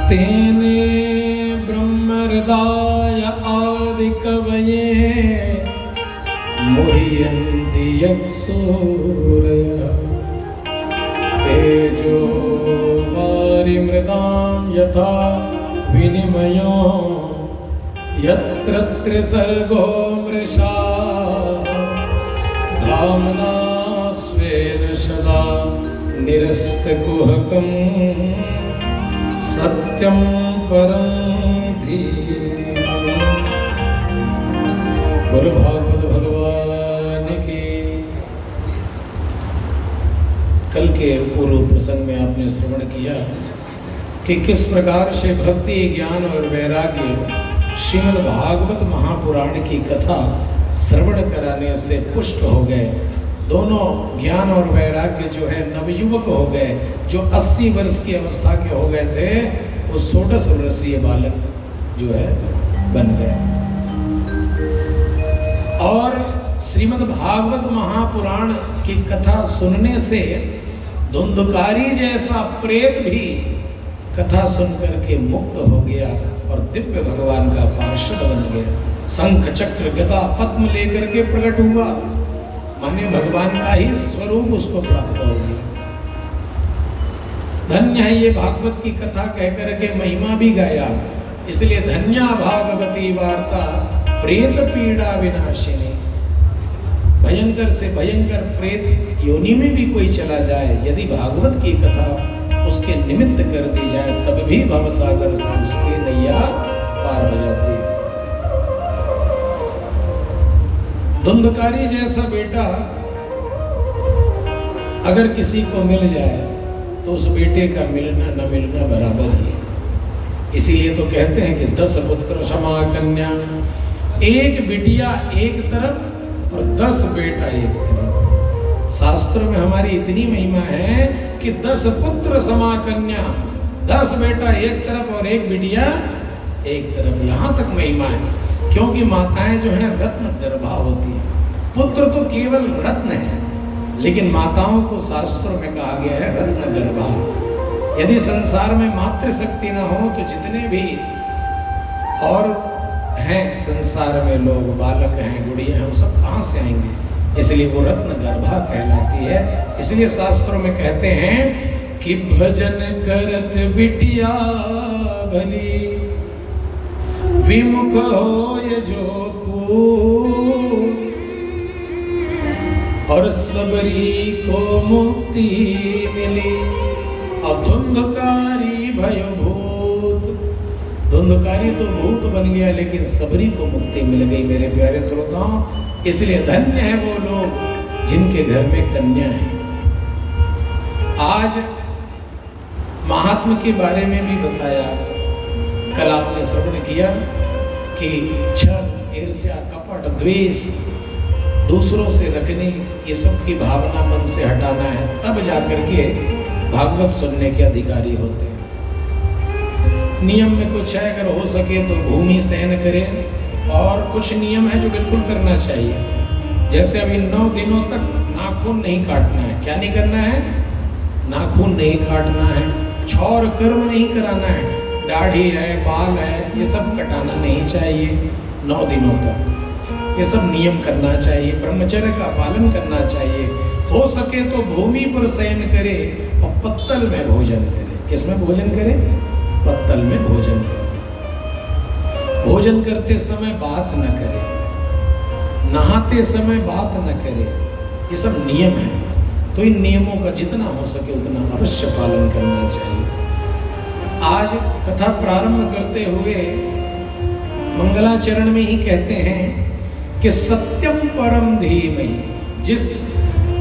तेने ब्रह्महृदाय आदिकवये मुह्यन्ति यत्सूरयः तेजो वारिमृदां यथा विनिमयो यत्र त्रिसर्गो मृषा धाम्ना स्वेन सदा निरस्तकुहकं सत्यं परं धीमहि। गुरु भागवत भगवान की। कल के पूर्व प्रसंग में आपने श्रवण किया कि किस प्रकार से भक्ति, ज्ञान और वैराग्य श्रीमद् भागवत महापुराण की कथा श्रवण कराने से पुष्ट हो गए। दोनों ज्ञान और वैराग्य जो है नवयुवक हो गए। जो 80 वर्ष की अवस्था के हो गए थे वो 16 वर्षीय बालक जो है बन गए। और श्रीमद् भागवत महापुराण की कथा सुनने से धुंधकारी जैसा प्रेत भी कथा सुनकर के मुक्त हो गया और दिव्य भगवान का पार्षद बन गया। शंख चक्र गदा पद्म लेकर के प्रकट हुआ, माने भगवान का ही स्वरूप उसको प्राप्त हो गया। धन्य है ये भागवत की कथा कहकर के महिमा भी गाया। इसलिए धन्या भागवती वार्ता प्रेत पीड़ा विनाशिनी। भयंकर से भयंकर प्रेत योनि में भी कोई चला जाए, यदि भागवत की कथा उसके निमित्त कर दी जाए तब भी भवसागर से उसकी नैया पार हो जाती है। धुंधकारी जैसा बेटा अगर किसी को मिल जाए तो उस बेटे का मिलना न मिलना बराबर ही है। इसीलिए तो कहते हैं कि 10 पुत्र समा कन्या, एक बिटिया एक तरफ और 10 बेटा एक तरफ। शास्त्रों में हमारी इतनी महिमा है कि 10 पुत्र समा कन्या, 10 बेटा एक तरफ और एक बिटिया एक तरफ। यहाँ तक महिमा है क्योंकि माताएं जो हैं रत्न गर्भा होती हैं। पुत्र तो केवल रत्न है, लेकिन माताओं को शास्त्रों में कहा गया है रत्न गर्भा। यदि संसार में मातृशक्ति ना हो तो जितने भी और हैं संसार में लोग, बालक हैं, गुड़िया हैं, वो सब कहाँ से आएंगे? इसलिए वो रत्न गर्भा कहलाती है। इसलिए शास्त्रों में कहते हैं कि भजन करत बिटिया भली विमुख होय जो पूत, और सबरी को मुक्ति मिली और धुंधकारी भयभूत। धुंधकारी तो भूत बन गया लेकिन सबरी को मुक्ति मिल गई। मेरे प्यारे श्रोताओं, इसलिए धन्य है वो लोग जिनके घर में कन्या है। आज महात्मा के बारे में भी बताया। कल आपने श्रवण किया कि छल, ईर्ष्या, कपट, द्वेष, दूसरों से रखने, ये सब की भावना मन से हटाना है, तब जाकर के भागवत सुनने के अधिकारी होते हैं। नियम में कुछ है, अगर हो सके तो भूमि सहन करें, और कुछ नियम है जो बिल्कुल करना चाहिए। जैसे अभी 9 दिनों तक नाखून नहीं काटना है। क्या नहीं करना है? नाखून नहीं काटना है, छौर कर्म नहीं कराना है, दाढ़ी है, बाल है, ये सब कटाना नहीं चाहिए 9 दिनों तक। ये सब नियम करना चाहिए, ब्रह्मचर्य का पालन करना चाहिए। हो सके तो भूमि पर शयन करे और पत्तल में भोजन करे। किसमें भोजन करे? पत्तल में भोजन करे। भोजन करते समय बात न करे, नहाते समय बात न करे। ये सब नियम है, तो इन नियमों का जितना हो सके उतना अवश्य पालन करना चाहिए। आज कथा प्रारंभ करते हुए मंगलाचरण में ही कहते हैं कि सत्यम परम धीमहि। जिस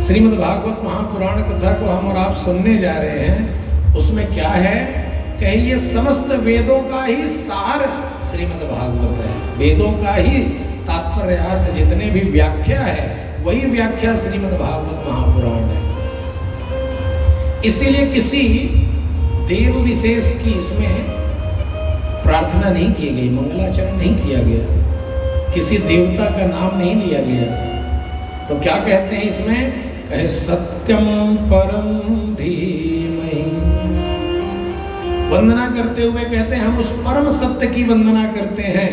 श्रीमद् भागवत महापुराण कथा को हम और आप सुनने जा रहे हैं उसमें क्या है? कहिए समस्त वेदों का ही सार श्रीमद् भागवत है। वेदों का ही तात्पर्यार्थ जितने भी व्याख्या है वही व्याख्या श्रीमद् भागवत महापुराण है। इसीलिए किसी देव विशेष की इसमें प्रार्थना नहीं की गई, मंगलाचरण नहीं किया गया, किसी देवता का नाम नहीं लिया गया। तो क्या कहते हैं इसमें? कहे सत्यम परम धीमहि। वंदना करते हुए कहते हैं हम उस परम सत्य की वंदना करते हैं,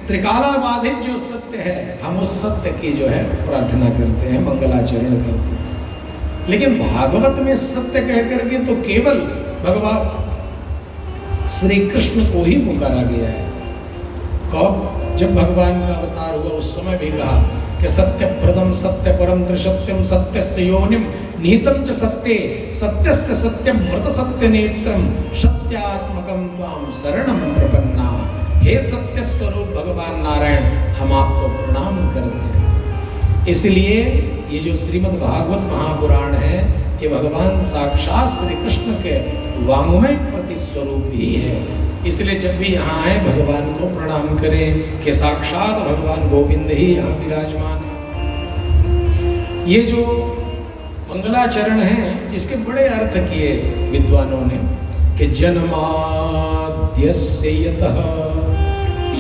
त्रिकालाबाधित जो सत्य है हम उस सत्य की जो है प्रार्थना करते हैं, मंगलाचरण करते हैं। लेकिन भागवत में सत्य कह करके तो केवल भगवान श्री कृष्ण को ही पुकारा गया है। कब? जब भगवान का अवतार हुआ उस समय भी कहा कि सत्य प्रदम सत्य परम त्रिसत्यम सत्यस्य योनिम निहितम च सत्ये सत्यस्य सत्यम मृत सत्य नेत्रम सत्यात्मकम त्वाम शरणम प्रपन्ना। हे सत्य स्वरूप भगवान नारायण, हम आपको प्रणाम करते हैं। इसलिए ये जो श्रीमद् भागवत महापुराण है ये भगवान साक्षात श्री कृष्ण के वाङ्मय प्रति स्वरूप ही है। इसलिए जब भी यहाँ आए भगवान को प्रणाम करें कि साक्षात भगवान गोविंद ही यहाँ विराजमान है। ये जो मंगलाचरण है इसके बड़े अर्थ किए विद्वानों ने कि जन्माद्यस्य यतः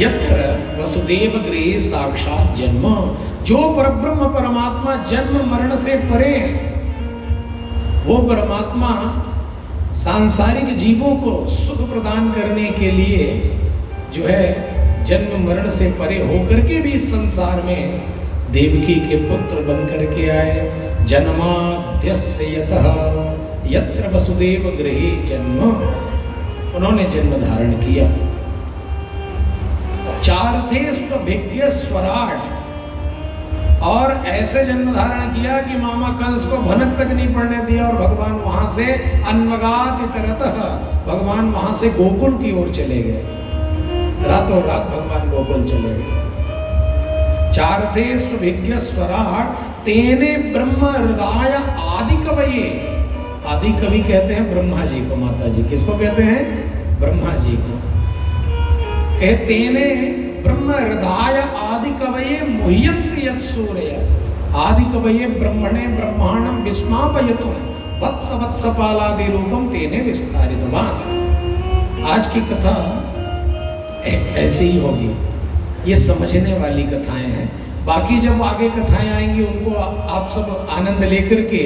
यत्र वसुदेव गृहे साक्षात जन्म। जो परब्रह्म परमात्मा जन्म मरण से परे वो परमात्मा सांसारिक जीवों को सुख प्रदान करने के लिए जो है जन्म मरण से परे होकर के भी संसार में देवकी के पुत्र बन करके आए। जन्माद्यस्य यतः यत्र वसुदेव गृहे जन्म, उन्होंने जन्म धारण किया। चार्थे स्वभिज्ञ स्वराट, और ऐसे जन्म धारण किया कि मामा कंस को भनक तक नहीं पड़ने दिया और भगवान वहां से अन्वगात इतरतः, भगवान वहां से गोकुल की ओर चले गए। रातों रात भगवान गोकुल चले गए। चार्थे स्वभिज्ञ स्वराट तेने ब्रह्म हृदय आदि कवये। आदि कवि कहते हैं ब्रह्मा जी को, माता जी किसको कहते हैं? ब्रह्मा जी को। कहते ने ब्रह्म हृदय आदि कवये मुह्यन्ति यत् सूर्य। आदि कवये ब्रह्मणे ब्रह्मांडं विस्मापयतुम वत्स वत्सपालादि रूपम तेने विस्तारितवान। आज की कथा ऐसी ही होगी, ये समझने वाली कथाएं हैं। बाकी जब आगे कथाएं आएंगी उनको आप सब आनंद लेकर के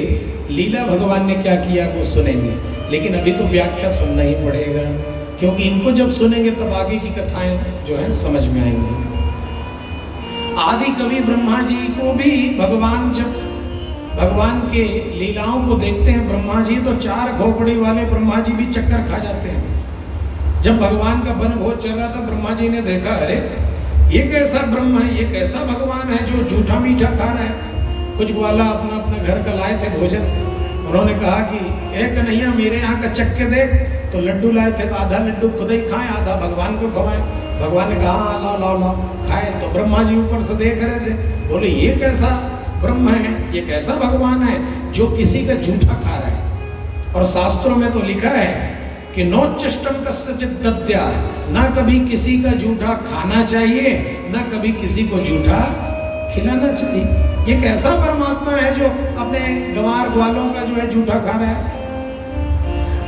लीला भगवान ने क्या किया वो सुनेंगे। लेकिन अभी तो व्याख्या सुनना ही पड़ेगा, क्योंकि इनको जब सुनेंगे तब आगे की कथाएं जो है समझ में आएंगी। आदि कवि ब्रह्मा जी को भी भगवान जब भगवान के लीलाओं को देखते हैं ब्रह्मा जी, तो चार खोपड़ी वाले ब्रह्मा जी भी चक्कर खा जाते हैं। जब भगवान का वन भोज चल रहा था ब्रह्मा जी ने देखा, अरे ये कैसा ब्रह्म है, ये कैसा भगवान है जो झूठा मीठा खा रहा है। कुछ ग्वाला अपना अपना घर का लाए थे भोजन, उन्होंने कहा कि एक कन्हैया मेरे यहाँ का चक्के देख, तो लड्डू लाए थे तो आधा लड्डू खुद ही खाएं आधा भगवान को खवाएं। भगवान ने कहा हाँ लाओ लाओ लाओ, खाए। तो ब्रह्मा जी ऊपर से देख रहे थे, बोले ये कैसा ब्रह्म है, ये कैसा भगवान है जो किसी का झूठा खा रहा है। और शास्त्रों में तो लिखा है कि नोच्चिष्टम कस्यचित् दद्या, ना कभी किसी का झूठा खाना चाहिए ना कभी किसी को झूठा खिलाना चाहिए। ये कैसा परमात्मा है जो अपने गंवार ग्वालों का जो है झूठा खा रहा है।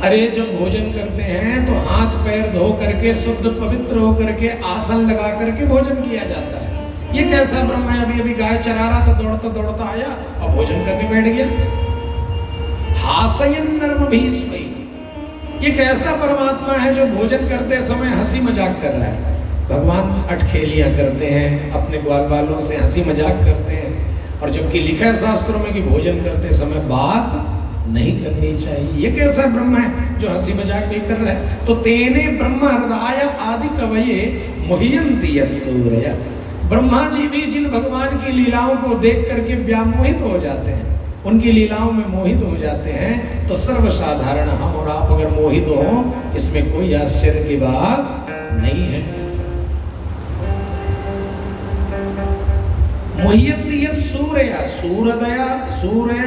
अरे जब भोजन करते हैं तो हाथ पैर धो करके शुद्ध पवित्र होकर के आसन लगा करके भोजन किया जाता है। ये कैसा ब्रह्म है, अभी अभी गाय चरा रहा था, दौड़ता दौड़ता आया और भोजन करके बैठ गया। हासयन नर्म भीष्मै, ये कैसा परमात्मा है जो भोजन करते समय हंसी मजाक कर रहा है। भगवान अटखेलियां करते हैं, अपने ग्वाल बालों से हंसी मजाक करते हैं, और जबकि लिखा है शास्त्रों में कि भोजन करते समय बात नहीं करनी चाहिए। ये कैसा ब्रह्म है जो हंसी मजाक नहीं कर रहा है। तो तेने ब्रह्म हृदय आदि कवये मुह्यन्ति यत् सूर्य। ब्रह्मा जी भी जिन भगवान की लीलाओं को देख करके व्यामोहित हो जाते हैं, उनकी लीलाओं में मोहित हो जाते हैं, तो सर्वसाधारण हम और आप अगर मोहित हो इसमें कोई आश्चर्य की बात नहीं है। मुह्यन्ति यत् सूर्य, सूर्य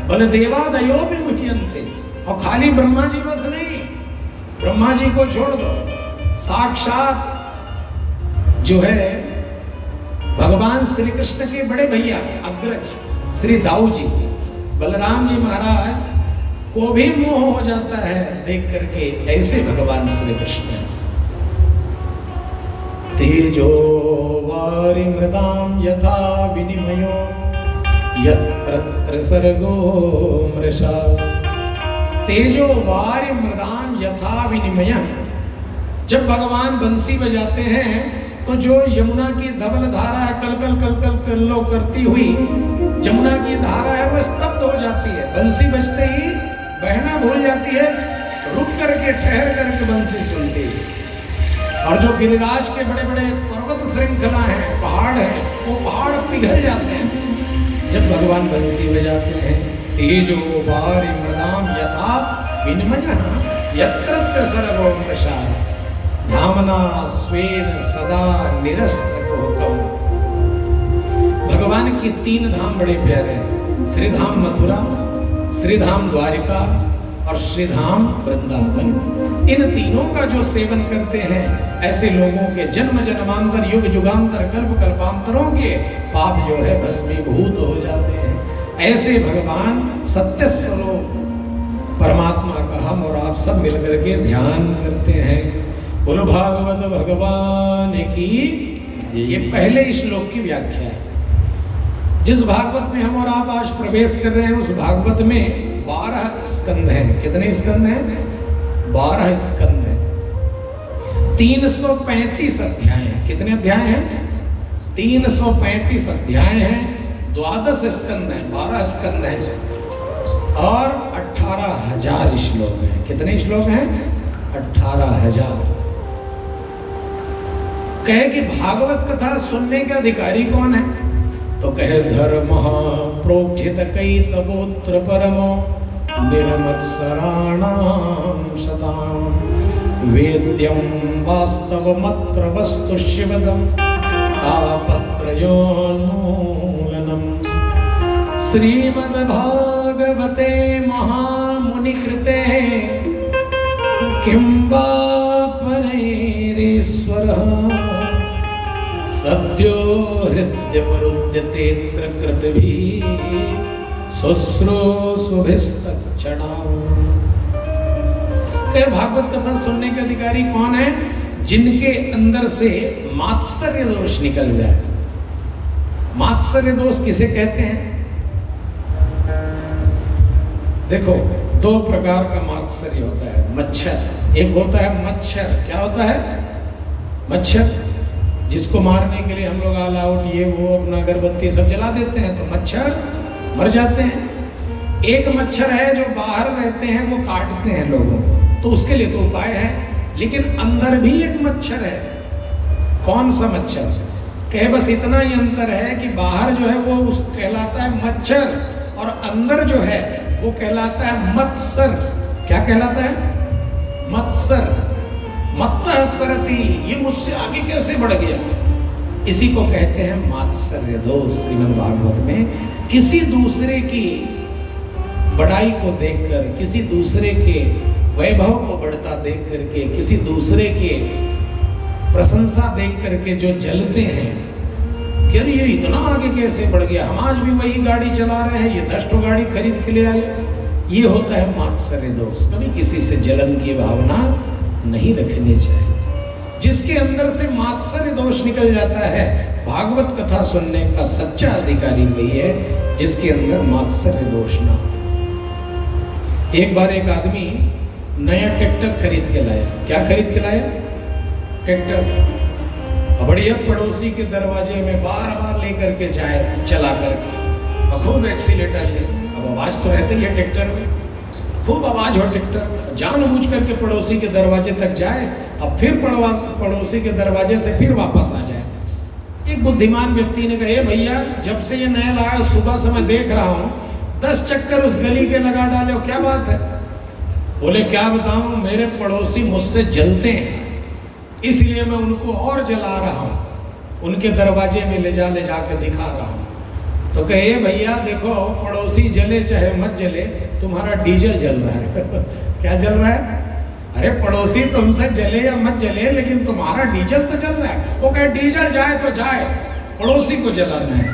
बलदेवादयो भी मुह्यन्ते। और खाली ब्रह्मा जी बस नहीं, ब्रह्मा जी को छोड़ दो, साक्षात जो है भगवान श्री कृष्ण के बड़े भैया अग्रज श्री दाऊ जी, बलराम जी महाराज को भी मोह हो जाता है देख करके। ऐसे भगवान श्री कृष्ण तेजो वारि मृदाम यथा विनिमयो यत्र सर्गो मृषा तेजो वारि मृदाम यथा विनिमय। जब भगवान बंसी बजाते हैं तो जो यमुना की धवल धारा है, कल कल कल कल कल्लो करती हुई यमुना की धारा है, वो स्तब्ध हो जाती है। बंसी बजते ही बहना भूल जाती है, रुक करके ठहर करके बंसी सुनती है। और जो गिरिराज के बड़े बड़े पर्वत श्रृंखला हैं, पहाड़ हैं, वो पहाड़ पिघल जाते हैं जब भगवान बंसी बजाते हैं। तेजो वारि मृदाम यथा विनिमयः यत्र सर्वो मृषा धामना स्वेन सदा निरस्तकोकम्। भगवान की 3 धाम बड़े प्यारे हैं, श्रीधाम मथुरा, श्रीधाम द्वारिका और श्रीधाम वृंदावन। इन तीनों का जो सेवन करते हैं ऐसे लोगों के जन्म जन्मांतर युग युगांतर कल्प कल्पांतरों के पाप जो है भस्मीभूत हो जाते हैं। ऐसे भगवान सत्य स्वरूप परमात्मा का हम और आप सब मिलकर के ध्यान करते हैं। बोलो भागवत भगवान की। ये पहले श्लोक की व्याख्या है। जिस भागवत में हम और आप आज प्रवेश कर रहे हैं उस भागवत में 12 स्कंद हैं। कितने स्कंद हैं? 12 स्कंद हैं, 335 अध्याय हैं। कितने अध्याय हैं? 335 अध्याय हैं, 12 स्कंद हैं, 12 स्कंद हैं और 18,000 श्लोक हैं। कितने श्लोक हैं? 18,000। कहे कि भागवत कथा सुनने के अधिकारी कौन है? तो कहे धर्म प्रोक्षित कई तबोत्र परमो निरमत्सराणाम सताम वेद्यम वास्तवमत्र वस्तु शिवदम तापत्रयोन्मूलनम। श्रीमद्भागवते महामुनिकृते किं वा परैरीश्वरः सद्यो हृद्यवरुध्यतेऽत्र कृतभिः शुश्रूषुभिस्तत्क्षणाम्। भागवत कथा सुनने के अधिकारी कौन है? जिनके अंदर से मात्सर्य दोष निकल जाए। मात्सर्य दोष किसे कहते हैं? देखो, 2 प्रकार का मात्सर्य होता है। मच्छर, एक होता है मच्छर। क्या होता है? मच्छर, जिसको मारने के लिए हम लोग ऑल आउट ये वो अपना अगरबत्ती सब जला देते हैं तो मच्छर मर जाते हैं। एक मच्छर है जो बाहर रहते हैं, वो काटते हैं लोगों को, तो उसके लिए तो उपाय है। लेकिन अंदर भी एक मच्छर है। कौन सा मच्छर? कहे बस इतना ही अंतर है कि बाहर जो है वो उस कहलाता है मच्छर और अंदर जो है वो कहलाता है मत्सर। क्या कहलाता है? मत्सर। मत्तः सरति, ये मुझसे आगे कैसे बढ़ गया? इसी को कहते हैं मात्सर्य दोष। श्रीमद् भागवत में किसी दूसरे की बड़ाई को देखकर, किसी दूसरे के वैभव को बढ़ता देख करके, किसी दूसरे के प्रशंसा देख करके जो जलते हैं कि अरे ये इतना आगे कैसे बढ़ गया, हम आज भी वही गाड़ी चला रहे हैं, ये 10 गाड़ी खरीद के ले आए। ये होता है मात्सर्य दोष। कभी किसी से जलन की भावना नहीं रखनी चाहिए। जिसके अंदर से मात्सर्य दोष निकल जाता है, भागवत कथा सुनने का सच्चा अधिकारी वही है जिसके अंदर मात्सर्य दोष ना हो। एक बार एक आदमी नया ट्रैक्टर खरीद के लाया। क्या खरीद के लाया? ट्रैक्टर। बढ़िया पड़ोसी के दरवाजे में बार बार लेकर के जाए, चला करके और खूब एक्सीलेटर ले। अब आवाज तो रहती है ट्रैक्टर में, खूब आवाज हो ट्रैक्टर, जानबूझ करके पड़ोसी के दरवाजे तक जाए और फिर पड़ोसी के दरवाजे से फिर वापस आ जाए। एक बुद्धिमान व्यक्ति ने कहा, भैया जब से ये नया लाया सुबह से मैं देख रहा हूँ 10 चक्कर उस गली के लगा डाले, क्या बात है? बोले क्या बताऊं, मेरे पड़ोसी मुझसे जलते हैं इसलिए मैं उनको और जला रहा हूं, उनके दरवाजे में ले जाके दिखा रहा हूं। तो कहे भैया देखो, पड़ोसी जले चाहे मत जले, तुम्हारा डीजल जल रहा है। क्या जल रहा है? अरे पड़ोसी तुमसे जले या मत जले, लेकिन तुम्हारा डीजल तो जल रहा है। वो कहे डीजल जाए तो जाए, पड़ोसी को जलाना है।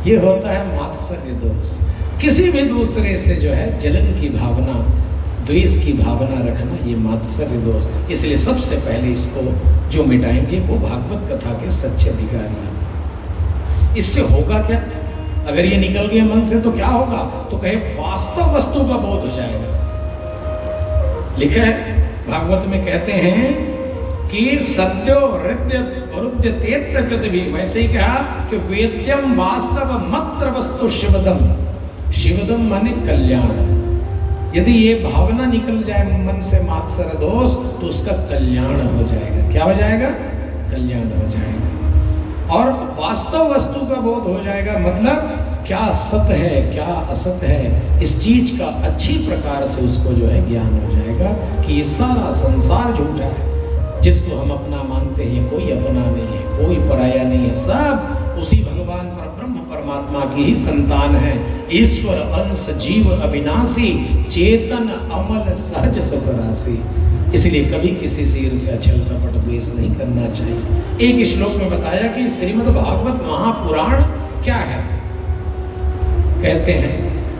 ये होता है मात्सर्य दोष। किसी भी दूसरे से जो है जलन की भावना, द्वेष की भावना रखना, ये मात्सर्य दोष। इसलिए सबसे पहले इसको जो मिटाएंगे वो भागवत कथा के सच्चे अधिकारी हैं। इससे होगा क्या? अगर ये निकल गया मन से तो क्या होगा? तो कहे वास्तव वस्तु का बोध हो जाएगा। लिखा है भागवत में, कहते हैं कि सद्यो हृदय वरुद्य तेत्र पृथ्वी, वैसे ही कहा कि वेद्यम वास्तव मत्र वस्तु शिवदम, शिवदम माने कल्याण। यदि ये भावना निकल जाए मन से मात्सर दोष, तो उसका कल्याण हो जाएगा। क्या हो जाएगा? कल्याण हो जाएगा। और वास्तव वस्तु का बोध हो जाएगा, मतलब क्या सत्य है क्या असत्य है, इस चीज का अच्छी प्रकार से उसको जो है ज्ञान हो जाएगा कि ये सारा संसार झूठा है। जिसको हम अपना मानते हैं कोई अपना नहीं है, कोई पराया नहीं है, सब उसी भगवान पर ब्रह्म परमात्मा की ही संतान है। ईश्वर अंश जीव अविनाशी, चेतन अमल सहज सुख राशि। इसलिए कभी किसी से ईर्ष्या छल कपट द्वेष नहीं करना चाहिए। एक श्लोक में बताया कि श्रीमद् भागवत महापुराण क्या है। कहते हैं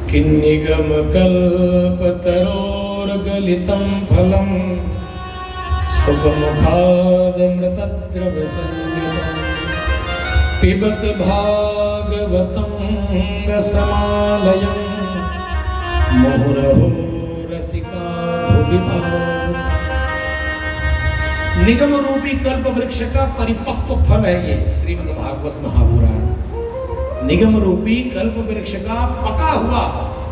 कि निगम कल्पतरोर गलितम फलम सुखमुखादमृतद्रव संयुतम पिबत भागवतम रसमालयम मुहुरहो रसिका भुवि भावुका। निगम रूपी कल्प वृक्ष का परिपक्व फल है ये श्रीमद् भागवत महापुराण। निगम रूपी कल्प वृक्ष का पका हुआ,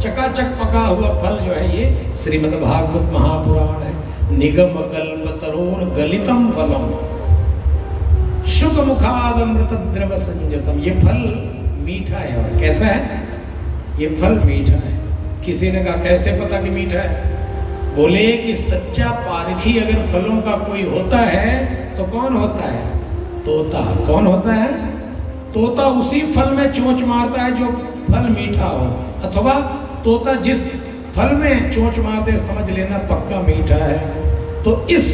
चकाचक पका हुआ फल जो है ये श्रीमद् भागवत महापुराण है। निगम कल्प तरोर गलितम फलम शुक मुखादमृत द्रव संयुतम। ये फल मीठा है। और कैसा है? ये फल मीठा है। किसी ने कहा कैसे पता कि मीठा है? बोले कि सच्चा पारखी अगर फलों का कोई होता है तो कौन होता है? तोता। कौन होता है? तोता उसी फल में चोंच मारता है जो फल मीठा हो, अथवा तोता जिस फल में चोंच मारते समझ लेना पक्का मीठा है। तो इस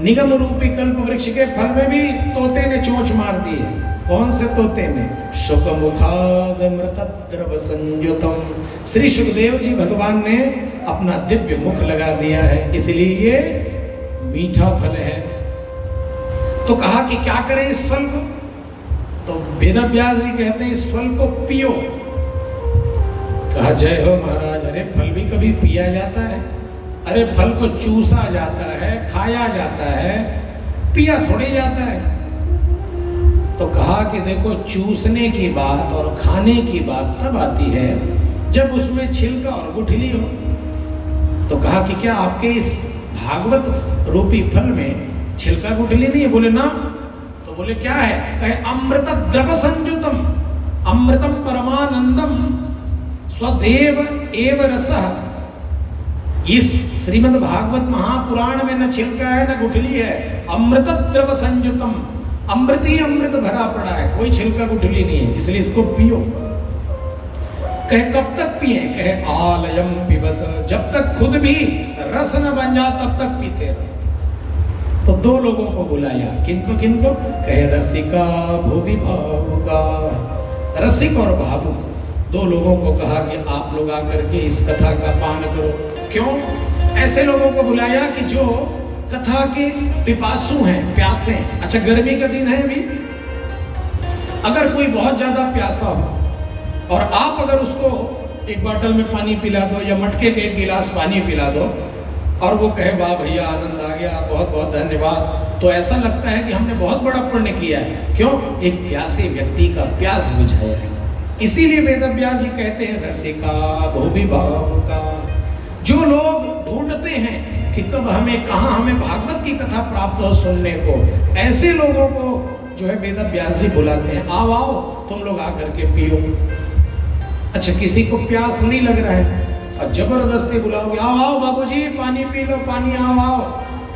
निगम रूपी कल्प वृक्ष के फल में भी तोते ने चोंच मार दी है। कौन से तोते ने? शुक मुखादमृतद्रव संयुतम। श्री सुखदेव जी भगवान ने अपना दिव्य मुख लगा दिया है, इसलिए ये मीठा फल है। तो कहा कि क्या करें इस फल को? तो वेदव्यास जी कहते हैं इस फल को पियो। कहा जय हो महाराज, अरे फल भी कभी पिया जाता है? अरे फल को चूसा जाता है, खाया जाता है, पिया थोड़ी जाता है। तो कहा कि देखो चूसने की बात और खाने की बात तब आती है जब उसमें छिलका और गुठली हो। तो कहा कि क्या आपके इस भागवत रूपी फल में छिलका गुठली नहीं है? बोले ना। तो बोले क्या है? कहे अमृत द्रव संयुतम, अमृतम परमानंदम स्वदेव एव रसः। इस श्रीमद् भागवत महापुराण में न छिलका है न गुठली है, अमृत द्रव संयुतम, अमृत ही अमृत भरा पड़ा है, कोई छिलका गुठली नहीं है, इसलिए इसको पियो। कहे कब तक पिए? कहे आलयम पिबत, जब तक खुद भी रस न बन जा तब तक पीते रहो। तो दो लोगों को बुलाया, किनको किनको? कहे रसिका भुवि भावुका। रसिक और भावुक दो लोगों को कहा कि आप लोग आकर के इस कथा का पान करो। क्यों? ऐसे लोगों को बुलाया कि जो कथा के पिपासु हैं, प्यासे हैं। अच्छा गर्मी का दिन है अभी, अगर कोई बहुत ज्यादा प्यासा हो और आप अगर उसको एक बोतल में पानी पिला दो या मटके के एक गिलास पानी पिला दो और वो कहे वाह भैया आनंद आ गया, बहुत बहुत धन्यवाद, तो ऐसा लगता है कि हमने बहुत बड़ा पुण्य किया है। क्यों? एक प्यासे व्यक्ति का प्यास बुझाया है। इसीलिए वेदव्यास जी कहते हैं रसिका भुवि भावुका। जो लोग ढूंढते हैं कि कब हमें, कहाँ हमें भागवत की कथा प्राप्त हो सुनने को, ऐसे लोगों को जो है वेदव्यास जी बुलाते हैं, आओ आओ तुम लोग आकर के पियो। अच्छा किसी को प्यास नहीं लग रहा है और जबरदस्ती बुलाओगे, आओ आओ बाबूजी पानी पी लो, पानी आओ आओ।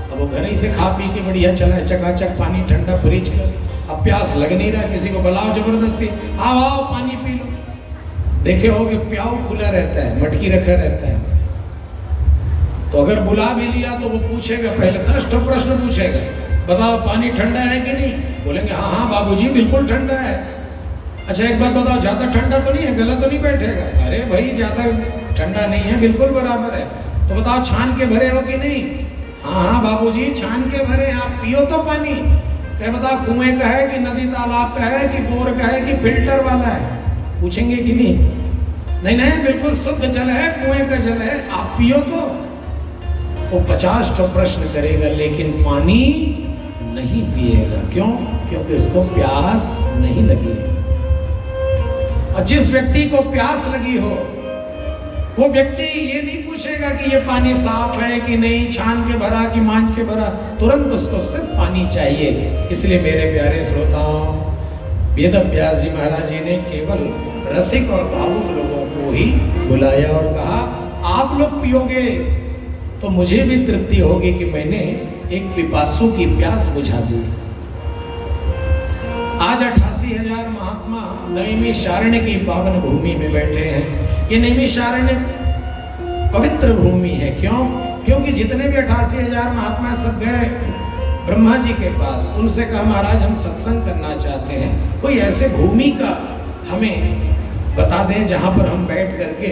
अब वो घर ही से खा पी के बढ़िया चला है, चकाचक पानी ठंडा फ्रिज कर, अब प्यास लग नहीं रहा, किसी को बुलाओ जबरदस्ती, आओ आओ पानी पी लो। देखे होगे प्याऊ खुला रहता है, मटकी रखा रहता है। तो अगर बुला भी लिया तो वो पूछेगा, पहले 10 प्रश्न पूछेगा, बताओ पानी ठंडा है कि नहीं? बोलेंगे हाँ हाँ बाबूजी बिल्कुल ठंडा है। अच्छा एक बात बताओ, ज्यादा ठंडा तो नहीं है, गला तो नहीं बैठेगा? अरे भाई ज्यादा ठंडा नहीं है, बिल्कुल बराबर है। तो बताओ छान के भरे हो कि नहीं? हाँ हाँ बाबूजी छान के भरे, आप पियो तो पानी। क्या बताओ कुएं का है कि नदी तालाब का है कि बोर का है कि फिल्टर वाला है? पूछेंगे कि नहीं? नहीं नहीं बिल्कुल शुद्ध जल है, कुएं का जल है, आप पियो तो। वो 50 तो प्रश्न करेगा लेकिन पानी नहीं पिएगा। क्यों? क्योंकि उसको प्यास नहीं लगी। और जिस व्यक्ति को प्यास लगी हो वो व्यक्ति ये नहीं पूछेगा कि ये पानी साफ है कि नहीं, छान के भरा कि मांझ के भरा, तुरंत उसको सिर्फ पानी चाहिए। इसलिए मेरे प्यारे श्रोताओं, वेद व्यास जी महाराज जी ने केवल रसिक और भावुक लोगों को ही बुलाया और कहा आप लोग पियोगे तो मुझे भी तृप्ति होगी कि मैंने एक पिपासु की प्यास बुझा दी। आज 88,000 महात्मा नैमिषारण्य की पावन भूमि में बैठे हैं। ये नैमिषारण्य पवित्र भूमि है। क्यों? क्योंकि जितने भी 88,000 महात्मा सब गए ब्रह्मा जी के पास, उनसे कहा महाराज हम सत्संग करना चाहते हैं, कोई ऐसे भूमि का हमें बता दें जहां पर हम बैठ करके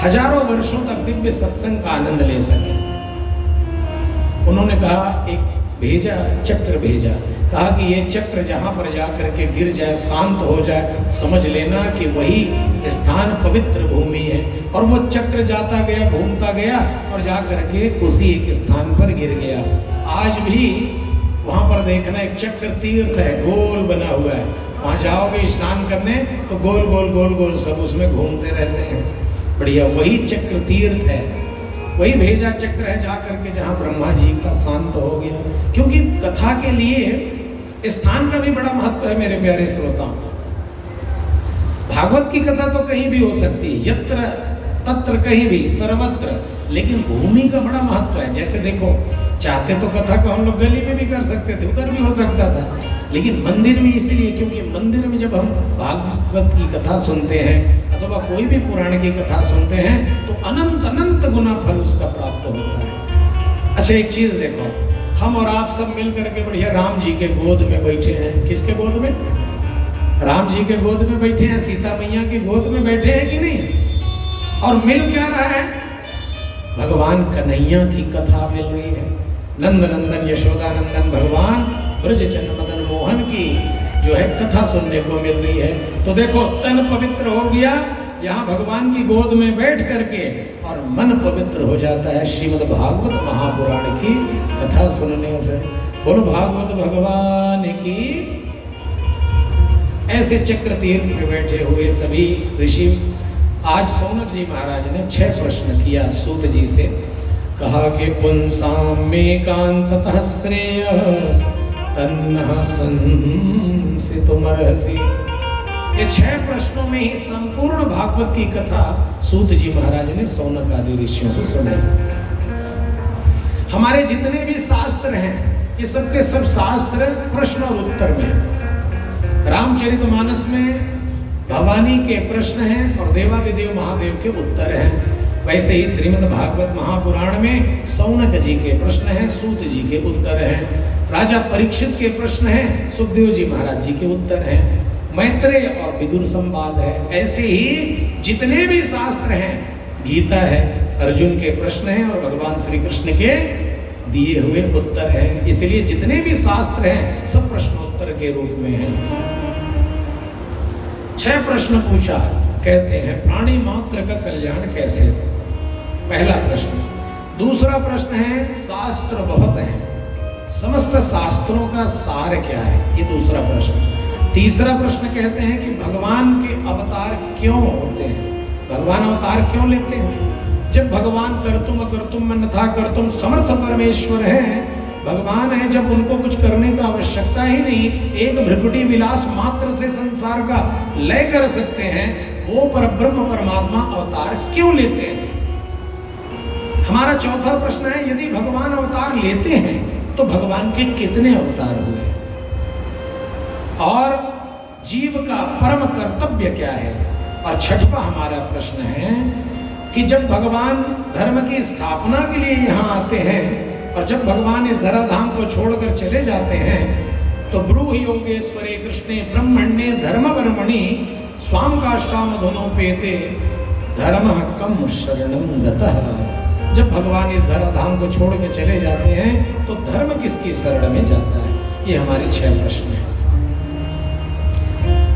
हजारों वर्षों तक दिव्य सत्संग का आनंद ले सकें। उन्होंने कहा एक भेजा, चक्र भेजा, कहा कि ये चक्र जहां पर जाकर के गिर जाए, शांत हो जाए, समझ लेना कि वही स्थान पवित्र भूमि है। और वो चक्र जाता गया, घूमता गया और जा करके उसी एक स्थान पर गिर गया। आज भी वहां पर देखना एक चक्र तीर्थ है, गोल बना हुआ है। वहां जाओगे स्नान करने तो गोल गोल गोल गोल सब उसमें घूमते रहते हैं। बढ़िया, वही चक्र तीर्थ है, वही भेजा चक्र है जा करके जहां ब्रह्मा जी का शांत हो गया। क्योंकि कथा के लिए स्थान का भी बड़ा महत्व है मेरे प्यारे श्रोताओं। भागवत की कथा तो कहीं भी हो सकती है, यत्र तत्र कहीं भी, सर्वत्र, लेकिन भूमि का बड़ा महत्व है। जैसे देखो, चाहते तो कथा को हम लोग गली में भी कर सकते थे, उधर भी हो सकता था, लेकिन मंदिर में इसलिए क्योंकि मंदिर में जब हम भागवत की कथा सुनते हैं अथवा कोई भी पुराण की कथा सुनते हैं तो अनंत अनंत गुना फल उसका प्राप्त होता है। अच्छा एक चीज देखो, हम और आप सब मिल करके बढ़िया राम जी के गोद में बैठे हैं। किसके गोद में? राम जी के गोद में बैठे हैं, सीता मैया के गोद में बैठे हैं कि नहीं? और मिल क्या रहा है? भगवान कन्हैया की कथा मिल रही है। नंद नंदन यशोदा नंदन भगवान ब्रज चंद्र मदन मोहन की जो है कथा सुनने को मिल रही है। तो देखो तन पवित्र हो गया यहाँ भगवान की गोद में बैठ करके, और मन पवित्र हो जाता है श्रीमद् भागवत महापुराण की कथा सुनने से। बोलो भागवत भगवान की। ऐसे चक्र तीर्थ में बैठे हुए सभी ऋषि, आज सौनक जी महाराज ने 6 प्रश्न किया सूत जी से। कहा कि पुंसाम में कांततः श्रेयस तन्नः संसितुमर्हसि। ये 6 प्रश्नों में ही संपूर्ण भागवत की कथा सूत जी महाराज ने सौनक आदि ऋषियों को सुनाई। हमारे जितने भी शास्त्र हैं ये सब के सब शास्त्र प्रश्न और उत्तर में है। रामचरितमानस में भवानी के प्रश्न हैं और देवादिदेव महादेव के उत्तर हैं। वैसे ही श्रीमद् भागवत महापुराण में सौनक जी के प्रश्न हैं, सूत जी के उत्तर हैं, राजा परीक्षित के प्रश्न हैं, सुखदेव जी महाराज जी के उत्तर हैं, मैत्रेय और विदुर संवाद है। ऐसे ही जितने भी शास्त्र हैं, गीता है, अर्जुन के प्रश्न हैं और भगवान श्री कृष्ण के दिए हुए उत्तर हैं। इसलिए जितने भी शास्त्र हैं सब प्रश्नोत्तर के रूप में हैं। 6 प्रश्न पूछा। कहते हैं प्राणी मात्र का कल्याण कैसे? पहला प्रश्न। दूसरा प्रश्न है शास्त्र बहुत हैं, समस्त शास्त्रों का सार क्या है? ये दूसरा प्रश्न। तीसरा प्रश्न कहते हैं कि भगवान के अवतार क्यों होते हैं? भगवान अवतार क्यों लेते हैं? जब भगवान कर्तुम अकर्तुम अन्यथा कर्तुम समर्थ परमेश्वर हैं, भगवान है, जब उनको कुछ करने का आवश्यकता ही नहीं, एक भ्रकुटी विलास मात्र से संसार का लय कर सकते हैं, वो परब्रह्म परमात्मा अवतार क्यों लेते हैं? हमारा चौथा प्रश्न है यदि भगवान अवतार लेते हैं तो भगवान के कितने अवतार हुए और जीव का परम कर्तव्य क्या है? और छठवां हमारा प्रश्न है कि जब भगवान धर्म की स्थापना के लिए यहाँ आते हैं और जब भगवान इस धराधाम को छोड़कर चले जाते हैं तो ब्रूहि योगेश्वरे कृष्णे ब्रह्मण्ये धर्मवर्मणि स्वाम काष्ठाम धुनोपेते धर्मः कम शरणं गतः। जब भगवान इस धराधाम को छोड़ के चले जाते हैं तो धर्म किसकी शरण में जाता है? ये हमारे 6 प्रश्न हैं।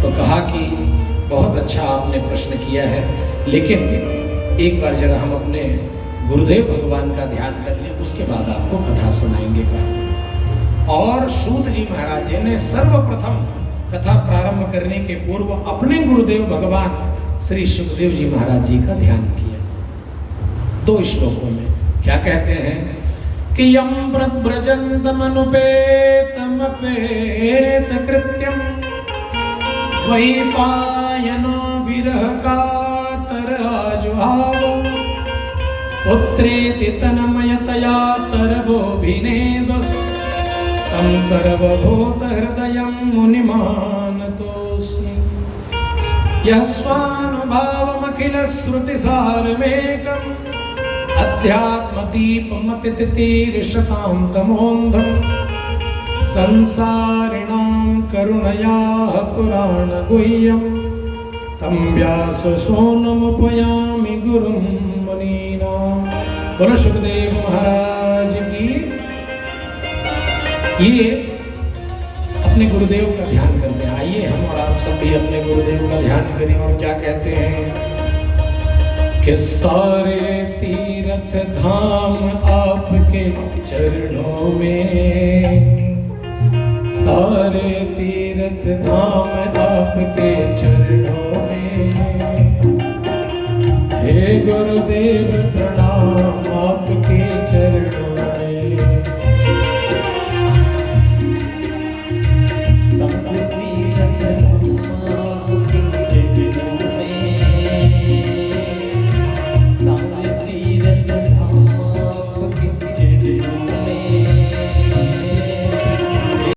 तो कहा कि बहुत अच्छा आपने प्रश्न किया है, लेकिन एक बार जरा हम अपने गुरुदेव भगवान का ध्यान कर ले, उसके बाद आपको कथा सुनाएंगे। और सूत जी महाराज जी ने सर्वप्रथम कथा प्रारंभ करने के पूर्व अपने गुरुदेव भगवान श्री सुखदेव जी महाराज जी का ध्यान किया। 2 श्लोकों में क्या कहते हैं कि यम प्रव्रजन्तमनुपेतमपेत कृत्यम वैपायनो विरह कातराजुहाव पुत्रेति तन्मयतया तरवोभिनेदुस् तं सर्वभूतहृदयं मुनिमानतोऽस्मि यः स्वानुभावमखिलश्रुतिसारमेकम् अध्यात्मदीपमतितितीर्षतां तमोन्धं संसारिणां करुणयाः पुराणगुह्यं तं व्याससूनुमुपयामि गुरुं मुनीनां। बोलो सुखदेव महाराज की। ये अपने गुरुदेव का ध्यान करते हैं। आइए हम और आप सब भी अपने गुरुदेव का ध्यान करें। और क्या कहते हैं कि सारे तीर्थ धाम आपके चरणों में, सारे तीर्थ धाम आपके चरणों में, हे गुरुदेव प्रणाम